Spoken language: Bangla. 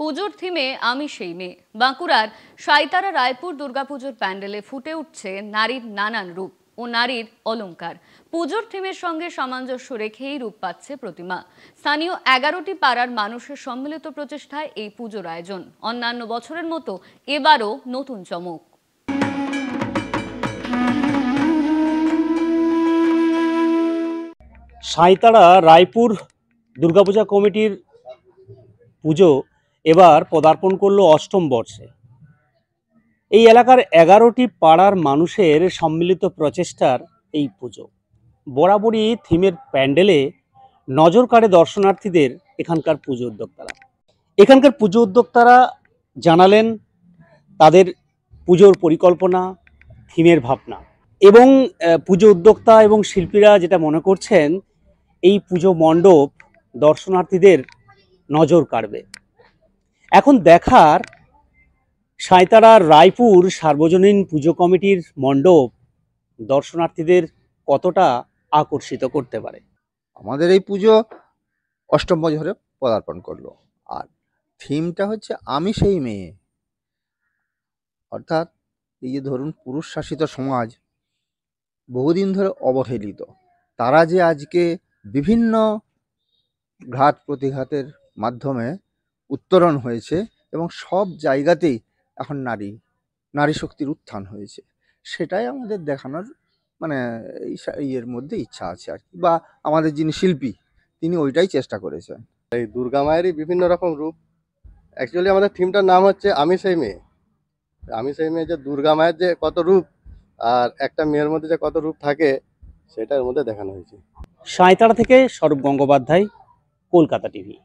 পুজোর থিমে আমি সেই মেয়ে। বাঁকুড়ার সাঁইতারা রায়পুর দুর্গাপুজোর প্যান্ডেলে ফুটে উঠছে নারীর নানান রূপ ও নারীর অলংকার। পুজোর থিমের সঙ্গে সামঞ্জস্য রেখেই রূপ পাচ্ছে প্রতিমা। স্থানীয় 11টি পাড়ার মানুষের সম্মিলিত প্রচেষ্টায় এই পুজোর আয়োজন। অন্যান্য বছরের মতো এবারও নতুন চমক। সাঁইতারা রায়পুর দুর্গাপূজা কমিটির পুজো এবার পদার্পণ করলো অষ্টম বর্ষে। এই এলাকার 11টি পাড়ার মানুষের সম্মিলিত প্রচেষ্টার এই পুজো বরাবরই থিমের প্যান্ডেলে নজর কাড়ে দর্শনার্থীদের। এখানকার পুজো উদ্যোক্তারা জানালেন তাদের পুজোর পরিকল্পনা, থিমের ভাবনা এবং পুজো উদ্যোক্তা এবং শিল্পীরা যেটা মনে করছেন এই পুজো মণ্ডপ দর্শনার্থীদের নজর কাড়বে। এখন দেখার সাঁইতারা রায়পুর সার্বজনীন পুজো কমিটির মণ্ডপ দর্শনার্থীদের কতটা আকর্ষিত করতে পারে। আমাদের এই পুজো অষ্টম বছরে পদার্পণ করলো, আর থিমটা হচ্ছে আমি সেই মেয়ে। অর্থাৎ এই যে ধরুন পুরুষ শাসিত সমাজ বহুদিন ধরে অবহেলিত, তারা যে আজকে বিভিন্ন ঘাত প্রতিঘাতের মাধ্যমে উত্তরণ হয়েছে এবং সব জায়গাতেই এখন নারী শক্তির উত্থান হয়েছে, সেটাই আমাদের দেখানোর মানে ইয়ের মধ্যে ইচ্ছা আছে আর কি, বা আমাদের যিনি শিল্পী তিনি ওইটাই চেষ্টা করেছেন। এই দুর্গা মায়েরই বিভিন্ন রকম রূপ। অ্যাকচুয়ালি আমাদের থিমটার নাম হচ্ছে আমি সেই মেয়ে। আমি সেই মেয়ে, যে দুর্গা মায়ের যে কত রূপ আর একটা মেয়ের মধ্যে যে কত রূপ থাকে সেটার মধ্যে দেখানো হয়েছে। সাঁইতারা থেকে স্বরূপ গঙ্গোপাধ্যায়, কলকাতা টিভি।